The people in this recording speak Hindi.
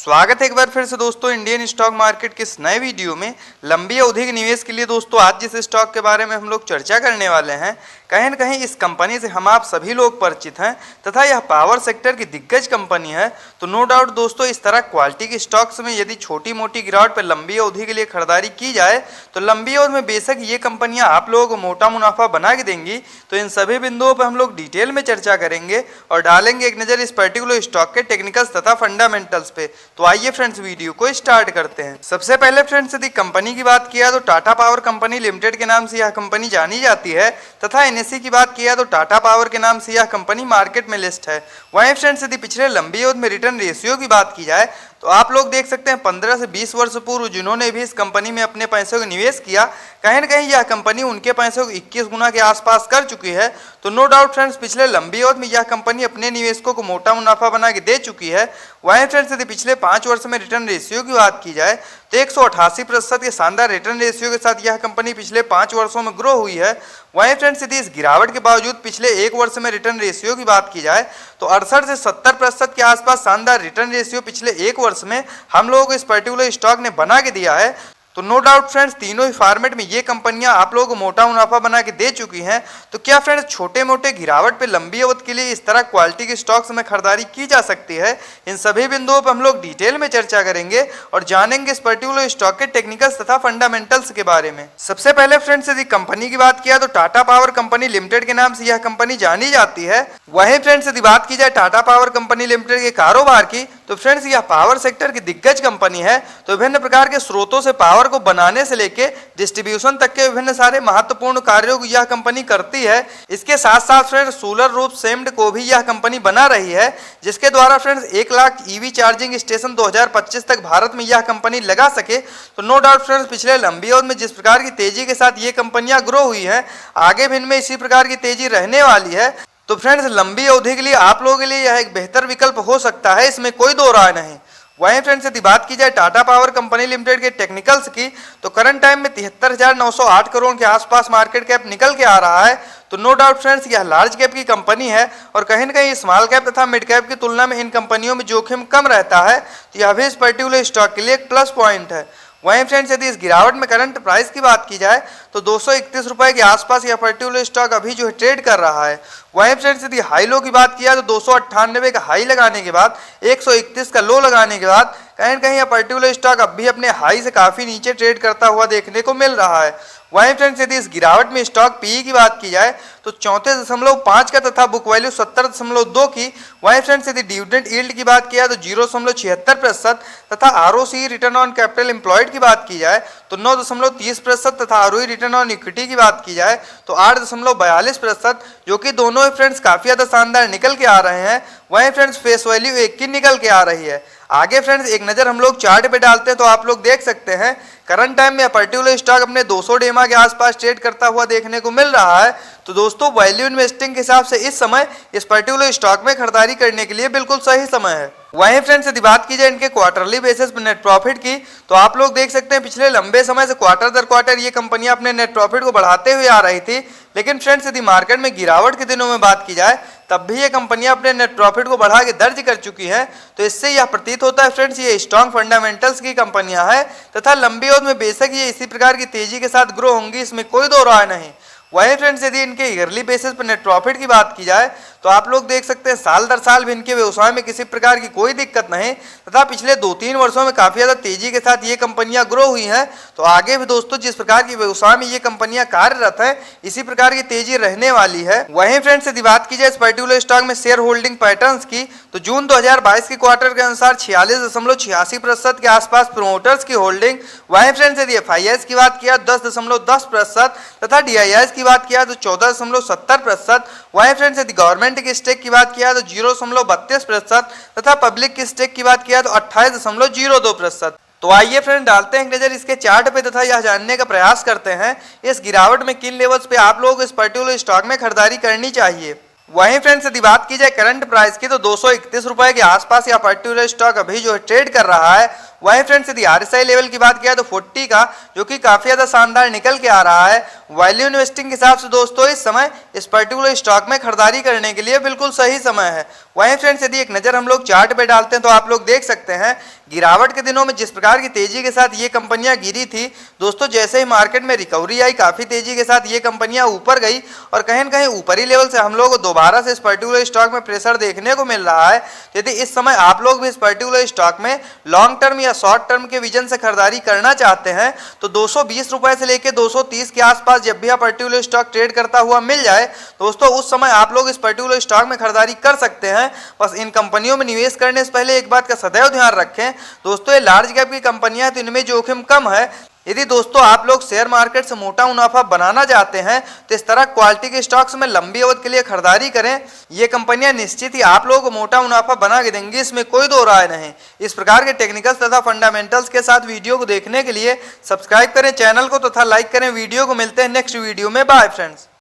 स्वागत है एक बार फिर से दोस्तों इंडियन स्टॉक मार्केट के इस नए वीडियो में। लंबी अवधि के निवेश के लिए दोस्तों आज जिस स्टॉक के बारे में हम लोग चर्चा करने वाले हैं, कहीं न कहीं इस कंपनी से हम आप सभी लोग परिचित हैं तथा यह पावर सेक्टर की दिग्गज कंपनी है। तो नो डाउट दोस्तों इस तरह क्वालिटी के स्टॉक्स में यदि छोटी मोटी गिरावट पर लंबी अवधि के लिए खरीदारी की जाए तो लंबी अवधि में बेशक ये कंपनियां आप लोगों को मोटा मुनाफा बना के देंगी। तो इन सभी बिंदुओं पर हम लोग डिटेल में चर्चा करेंगे और डालेंगे एक नज़र इस पर्टिकुलर स्टॉक के टेक्निकल्स तथा फंडामेंटल्स पे। तो आइए फ्रेंड्स वीडियो को स्टार्ट करते हैं। सबसे पहले फ्रेंड्स यदि कंपनी की बात किया तो टाटा पावर कंपनी लिमिटेड के नाम से यह कंपनी जानी जाती है तथा एनएसई की बात किया तो टाटा पावर के नाम से यह कंपनी मार्केट में लिस्ट है। वहीं फ्रेंड्स यदि पिछले लंबी अवधि में रिटर्न रेशियो की बात की जाए तो आप लोग देख सकते हैं 15 से 20 वर्ष पूर्व जिन्होंने भी इस कंपनी में अपने पैसों का निवेश किया, कहीं न कहीं यह कंपनी उनके पैसों को 21 गुना के आसपास कर चुकी है। तो नो डाउट फ्रेंड्स पिछले लंबी अवधि में यह कंपनी अपने निवेशकों को मोटा मुनाफा बना के दे चुकी है। वहीं फ्रेंड्स यदि पिछले 5 वर्ष में रिटर्न रेशियो की बात की जाए तो 188% के शानदार रिटर्न रेशियो के साथ यह कंपनी पिछले 5 वर्षों में ग्रो हुई है। वहीं फ्रेंड्स यदि इस गिरावट के बावजूद पिछले 1 वर्ष में रिटर्न रेशियो की बात की जाए तो 68 से 70% के आसपास शानदार रिटर्न रेशियो पिछले 1 वर्ष में हम लोगों को इस पर्टिकुलर स्टॉक ने बना के दिया है। तो नो डाउट फ्रेंड्स तीनों ही फॉर्मेट में ये कंपनियां आप लोगों को मोटा मुनाफा बना के दे चुकी हैं। तो क्या फ्रेंड्स छोटे मोटे गिरावट पे लंबी अवधि के लिए इस तरह क्वालिटी के स्टॉक्स में खरीदारी की जा सकती है? इन सभी बिंदुओं पर हम लोग डिटेल में चर्चा करेंगे और जानेंगे इस पर्टिकुलर स्टॉक के टेक्निकल्स तथा फंडामेंटल्स के बारे में। सबसे पहले फ्रेंड्स यदि कंपनी की बात किया तो टाटा पावर कंपनी लिमिटेड के नाम से यह कंपनी जानी जाती है। वहीं फ्रेंड्स यदि बात की जाए टाटा पावर कंपनी लिमिटेड के कारोबार की तो फ्रेंड्स यह पावर सेक्टर की दिग्गज कंपनी है। तो विभिन्न प्रकार के स्रोतों से पावर को बनाने से लेके डिस्ट्रीब्यूशन तक के विभिन्न सारे महत्वपूर्ण कार्यों को यह कंपनी करती है। इसके साथ साथ फ्रेंड्स सोलर रूफ सेम्ड को भी यह कंपनी बना रही है, जिसके द्वारा friends 1 lakh EV charging station 2025 तक भारत में यह कंपनी लगा सके। तो नो डाउट फ्रेंड्स पिछले लंबी अवधि में जिस प्रकार की तेजी के साथ ये कंपनियां ग्रो हुई है, आगे भी इनमें इसी प्रकार की तेजी रहने वाली है। तो फ्रेंड्स लंबी अवधि के लिए आप लोगों के लिए यह एक बेहतर विकल्प हो सकता है, इसमें कोई दो राय नहीं। वहीं फ्रेंड्स यदि बात की जाए टाटा पावर कंपनी लिमिटेड के टेक्निकल्स की तो करंट टाइम में 73,908 करोड़ के आसपास मार्केट कैप निकल के आ रहा है। तो नो डाउट फ्रेंड्स यह लार्ज कैप की कंपनी है और कहीं न कहीं स्मॉल कैप तथा मिड कैप की तुलना में इन कंपनियों में जोखिम कम रहता है। तो यह भी इस पर्टिकुलर स्टॉक के लिए एक प्लस पॉइंट है। वहीं फ्रेंड्स यदि इस गिरावट में करंट प्राइस की बात की जाए तो 231 रुपए के आसपास यह पर्टिकुलर स्टॉक अभी जो है ट्रेड कर रहा है। वहीं फ्रेंड्स यदि हाई लो की बात किया तो 298 का हाई लगाने के बाद 131 का लो लगाने के बाद कहीं न कहीं यह पर्टिकुलर स्टॉक अब भी अपने हाई से काफ़ी नीचे ट्रेड करता हुआ देखने को मिल रहा है। वहीं फ्रेंड्स यदि इस गिरावट में स्टॉक पीई की बात की जाए तो 34.5 का तथा बुक वैल्यू 70.2 की। वहीं फ्रेंड्स यदि डिविडेंड यील्ड की बात किया तो 0.76% तथा ROC return on capital employed की बात की जाए तो 9.30% तथा आरओई रिटर्न ऑन इक्विटी की बात की जाए तो 8.42%, जो कि दोनों फ्रेंड्स काफ़ी ज़्यादा शानदार निकल के आ रहे हैं। वहीं फ्रेंड्स फेस वैल्यू 1 की निकल के आ रही है। आगे फ्रेंड्स एक नज़र हम लोग चार्ट पे डालते हैं तो आप लोग देख सकते हैं करंट टाइम में पर्टिकुलर स्टॉक अपने 200 डेमा के आसपास ट्रेड करता हुआ देखने को मिल रहा है। तो दोस्तों वैल्यू इन्वेस्टिंग के हिसाब से इस समय इस पर्टिकुलर स्टॉक में खरीदारी करने के लिए बिल्कुल सही समय है। वहीं फ्रेंड्स यदि बात की जाए इनके क्वार्टरली बेसिस पर नेट प्रॉफिट की तो आप लोग देख सकते हैं पिछले लंबे समय से क्वार्टर दर क्वार्टर ये कंपनियां अपने नेट प्रॉफिट को बढ़ाते हुए आ रही थी। लेकिन फ्रेंड्स यदि मार्केट में गिरावट के दिनों में बात की जाए तब भी ये कंपनियां अपने नेट प्रॉफिट को बढ़ा के दर्ज कर चुकी हैं। तो इससे यह प्रतीत होता है फ्रेंड्स ये स्ट्रॉन्ग फंडामेंटल्स की कंपनियां हैं तथा लंबी अवधि में बेशक ये इसी प्रकार की तेजी के साथ ग्रो होंगी, इसमें कोई दो राय नहीं। वहीं फ्रेंड्स यदि इनके ईयरली बेसिस पर नेट प्रॉफिट की बात की जाए तो आप लोग देख सकते हैं साल दर साल भी इनके व्यवसाय में किसी प्रकार की कोई दिक्कत नहीं तथा पिछले 2-3 वर्षों में काफ़ी ज़्यादा तेजी के साथ ये कंपनियां ग्रो हुई हैं। तो आगे भी दोस्तों जिस प्रकार की व्यवसाय में ये कंपनियां कार्यरत हैं इसी प्रकार की तेजी रहने वाली है। वहीं फ्रेंड्स यदि बात की जाए इस पर्टिकुलर स्टॉक में शेयर होल्डिंग पैटर्न्स की तो जून 2022 के क्वार्टर के अनुसार 46.86% के आसपास प्रोमोटर्स की होल्डिंग। वहीं फ्रेंड्स यदि FIIs की बात किया 10.10% तथा DIIs की बात किया तो 14.70%। वहीं फ्रेंड्स यदि गवर्नमेंट की स्टेक की बात किया तो 0.32% तथा पब्लिक की स्टेक की बात किया तो 28.02%। तो आइए फ्रेंड डालते हैं एक नजर इसके चार्ट पे तथा यह जानने का प्रयास करते हैं इस गिरावट में किन लेवल्स पे आप लोग इस पर्टिकुलर स्टॉक में खरीदारी करनी चाहिए। वहीं फ्रेंड्स यदि बात की जाए करंट प्राइस की तो 231 रुपए के आसपास यह पर्टिकुलर स्टॉक अभी जो है ट्रेड कर रहा है। वहीं फ्रेंड्स यदि RSI लेवल की बात किया तो 40 का, जो कि काफी ज्यादा शानदार निकल के आ रहा है। वैल्यू इन्वेस्टिंग के हिसाब से दोस्तों इस समय इस पर्टिकुलर स्टॉक में खरीदारी करने के लिए बिल्कुल सही समय है। वहीं फ्रेंड्स यदि एक नजर हम लोग चार्ट पे डालते हैं तो आप लोग देख सकते हैं गिरावट के दिनों में जिस प्रकार की तेजी के साथ ये कंपनियां गिरी थी दोस्तों, जैसे ही मार्केट में रिकवरी आई काफी तेजी के साथ ये कंपनियां ऊपर गई और कहीं न कहीं ऊपरी लेवल से हम लोग को दोबारा से इस पर्टिकुलर स्टॉक में प्रेशर देखने को मिल रहा है। यदि इस समय आप लोग भी इस पर्टिकुलर स्टॉक में लॉन्ग टर्म या शॉर्ट टर्म के विजन से खरीदारी करना चाहते हैं तो 220 रुपए से लेकर 230 के आसपास जब भी पर्टिकुलर स्टॉक ट्रेड करता हुआ मिल जाए दोस्तों, उस समय आप लोग इस पर्टिकुलर स्टॉक में खरीदारी कर सकते हैं। बस इन कंपनियों में निवेश करने से पहले एक बात का सदैव ध्यान रखें दोस्तों, ये लार्ज कैप की कंपनियां तो इनमें जोखिम कम है। यदि दोस्तों आप लोग शेयर मार्केट से मोटा मुनाफा बनाना चाहते हैं तो इस तरह क्वालिटी के स्टॉक्स में लंबी अवधि के लिए खरीदारी करें। ये कंपनियां निश्चित ही आप लोगों को मोटा मुनाफा बना के देंगी, इसमें कोई दो राय नहीं। इस प्रकार के टेक्निकल्स तथा फंडामेंटल्स के साथ वीडियो को देखने के लिए सब्सक्राइब करें चैनल को तथा लाइक करें वीडियो को। मिलते हैं नेक्स्ट वीडियो में। Bye friends.